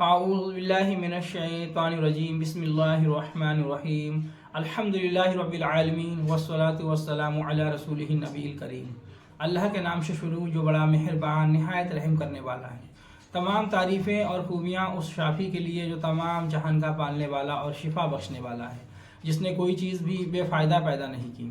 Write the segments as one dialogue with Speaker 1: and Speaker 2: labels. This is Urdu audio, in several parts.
Speaker 1: اعوذ باللہ من الشیطان الرجیم بسم اللہ الرحمن الرحیم الحمدللہ رب العالمین والصلاة والسلام علی رسولہ النبی الکریم۔ اللہ کے نام سے شروع جو بڑا مہربان نہایت رحم کرنے والا ہے۔ تمام تعریفیں اور خوبیاں اس شافی کے لیے جو تمام جہان کا پالنے والا اور شفا بخشنے والا ہے، جس نے کوئی چیز بھی بے فائدہ پیدا نہیں کی۔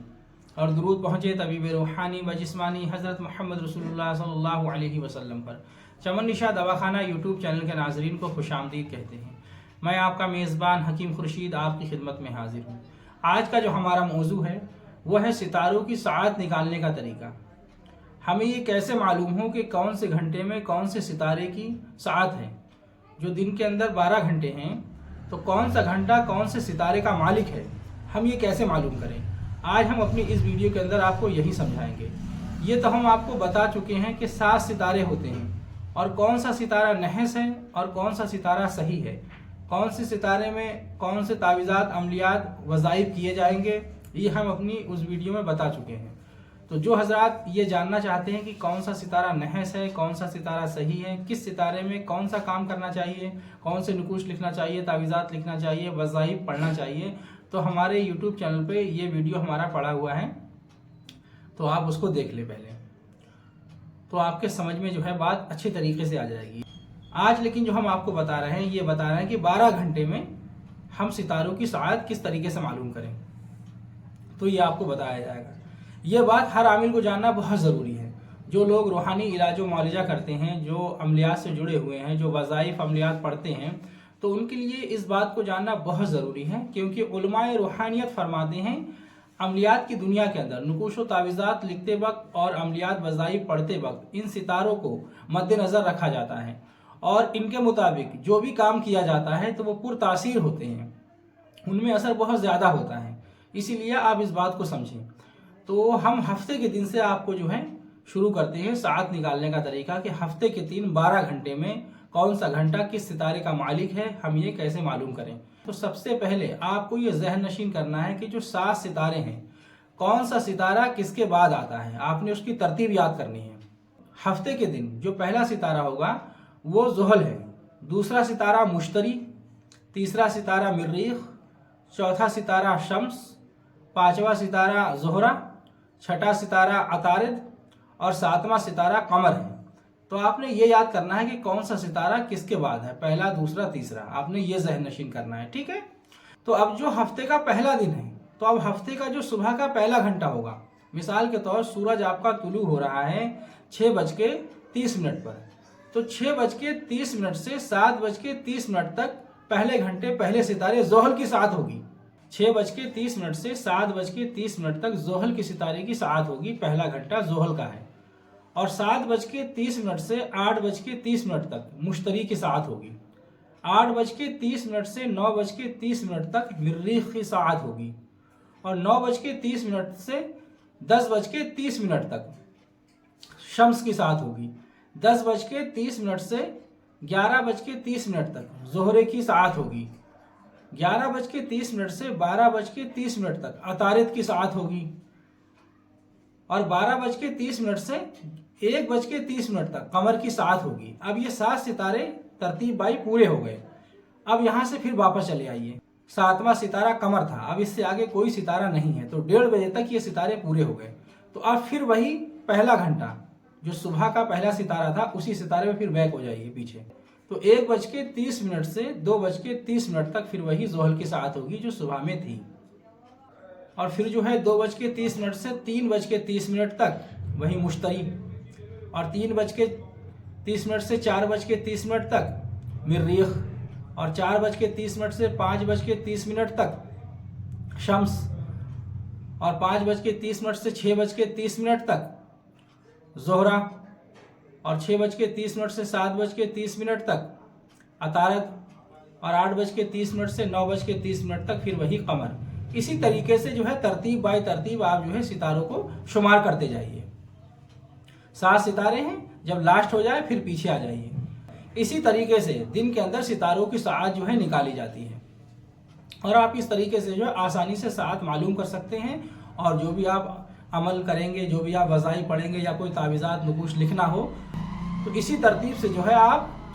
Speaker 1: اور درود پہنچے طبیب روحانی و جسمانی حضرت محمد رسول اللہ صلی اللہ علیہ وسلم پر۔ چمن نشا دواخانہ یوٹیوب چینل کے ناظرین کو خوش آمدید کہتے ہیں۔ میں آپ کا میزبان حکیم خورشید آپ کی خدمت میں حاضر ہوں۔ آج کا جو ہمارا موضوع ہے وہ ہے ستاروں کی ساعت نکالنے کا طریقہ۔ ہمیں یہ کیسے معلوم ہو کہ کون سے گھنٹے میں کون سے ستارے کی ساعت ہے؟ جو دن کے اندر 12 گھنٹے ہیں تو کون سا گھنٹہ کون سے ستارے کا مالک ہے، ہم یہ کیسے معلوم کریں؟ آج ہم اپنی اس ویڈیو کے اندر آپ کو یہی سمجھائیں گے۔ یہ تو ہم آپ کو بتا چکے ہیں کہ 7 ستارے ہوتے ہیں، اور کون سا ستارہ نحس ہے اور کون سا ستارہ صحیح ہے، کون سے ستارے میں کون سے تعویذات عملیات وظائف کیے جائیں گے، یہ ہم اپنی اس ویڈیو میں بتا چکے ہیں۔ تو جو حضرات یہ جاننا چاہتے ہیں کہ کون سا ستارہ نحس ہے، کون سا ستارہ صحیح ہے، کس ستارے میں کون سا کام کرنا چاہیے، کون سے نقوش لکھنا چاہیے، تعویذات لکھنا چاہیے، وظائف پڑھنا چاہیے، تو ہمارے یوٹیوب چینل پہ یہ ویڈیو ہمارا پڑا ہوا ہے، تو آپ اس کو دیکھ لیں پہلے، تو آپ کے سمجھ میں جو ہے بات اچھے طریقے سے آ جائے گی۔ آج لیکن جو ہم آپ کو بتا رہے ہیں یہ بتا رہے ہیں کہ 12 گھنٹے میں ہم ستاروں کی ساعت کس طریقے سے معلوم کریں، تو یہ آپ کو بتایا جائے گا۔ یہ بات ہر عامل کو جاننا بہت ضروری ہے۔ جو لوگ روحانی علاج و معالجہ کرتے ہیں، جو عملیات سے جڑے ہوئے ہیں، جو وظائف عملیات پڑھتے ہیں، تو ان کے لیے اس بات کو جاننا بہت ضروری ہے، کیونکہ علماء روحانیت فرماتے ہیں عملیات کی دنیا کے اندر نقوش و تعویذات لکھتے وقت اور عملیات وظائف پڑھتے وقت ان ستاروں کو مد نظر رکھا جاتا ہے، اور ان کے مطابق جو بھی کام کیا جاتا ہے تو وہ پر تاثیر ہوتے ہیں، ان میں اثر بہت زیادہ ہوتا ہے۔ اسی لیے آپ اس بات کو سمجھیں۔ تو ہم ہفتے کے دن سے آپ کو جو ہے شروع کرتے ہیں ساعت نکالنے کا طریقہ، کہ ہفتے کے 12 گھنٹے میں کون سا گھنٹہ کس ستارے کا مالک ہے، ہم یہ کیسے معلوم کریں۔ تو سب سے پہلے آپ کو یہ ذہن نشین کرنا ہے کہ جو 7 ستارے ہیں، کون سا ستارہ کس کے بعد آتا ہے، آپ نے اس کی ترتیب یاد کرنی ہے۔ ہفتے کے دن جو پہلا ستارہ ہوگا وہ زحل ہے، دوسرا ستارہ مشتری، تیسرا ستارہ مریخ، چوتھا ستارہ شمس، پانچواں ستارہ زہرہ، چھٹا ستارہ عطارد اور 7واں ستارہ قمر ہے۔ تو آپ نے یہ یاد کرنا ہے کہ کون سا ستارہ کس کے بعد ہے، پہلا، دوسرا، تیسرا، آپ نے یہ ذہن نشین کرنا ہے، ٹھیک ہے۔ تو اب جو ہفتے کا پہلا دن ہے، تو اب ہفتے کا جو صبح کا پہلا گھنٹہ ہوگا، مثال کے طور سورج آپ کا طلوع ہو رہا ہے 6:30 پر، تو 6:30 سے 7:30 تک پہلے گھنٹے پہلے ستارے زحل کی ساعت ہوگی۔ 6:30 سے 7:30 تک زحل کے ستارے کی ساعت ہوگی، پہلا گھنٹہ زحل کا ہے۔ اور 7:30 سے 8:30 تک مشتری کی ساعت ہوگی۔ 8:30 سے 9:30 تک مریخ کی ساعت ہوگی، اور 9:30 سے 10:30 تک شمس کی ساعت ہوگی۔ 10:30 سے 11:30 تک زہرے کی ساعت ہوگی۔ 11:30 سے 12:30 تک عطارد کی ساعت ہوگی، اور 12:30 سے 1:30 تک قمر کی ساعت ہوگی۔ اب یہ 7 ستارے ترتیب بائی پورے ہو گئے۔ اب یہاں سے پھر واپس چلے آئیے، 7واں ستارہ قمر تھا، اب اس سے آگے کوئی ستارہ نہیں ہے، تو 1:30 بجے تک یہ ستارے پورے ہو گئے۔ تو اب پھر وہی پہلا گھنٹہ جو صبح کا پہلا ستارہ تھا، اسی ستارے میں پھر بیک ہو جائیے پیچھے، تو 1:30 سے 2:30 تک پھر وہی زحل کی ساعت ہوگی جو صبح میں تھی، اور پھر جو ہے 2:30 سے 3:30 تک وہی مشتری، اور 3:30 سے 4:30 تک مریخ، اور 4:30 سے 5:30 تک شمس، اور 5:30 سے 6:30 تک زہرہ، اور 6:30 سے 7:30 تک عطارد، اور 8:30 سے 9:30 تک پھر وہی قمر۔ اسی طریقے سے جو ہے ترتیب بائی ترتیب آپ جو ہے ستاروں کو شمار کرتے جائیے۔ 7 ستارے ہیں، جب لاسٹ ہو جائے پھر پیچھے آ جائیے۔ اسی طریقے سے دن کے اندر ستاروں کی ساعت جو ہے نکالی جاتی ہے، اور آپ اس طریقے سے جو ہے آسانی سے ساعت معلوم کر سکتے ہیں، اور جو بھی آپ عمل کریں گے، جو بھی آپ وظائف پڑھیں گے یا کوئی تعویذات نقوش لکھنا ہو، تو اسی ترتیب سے جو ہے آپ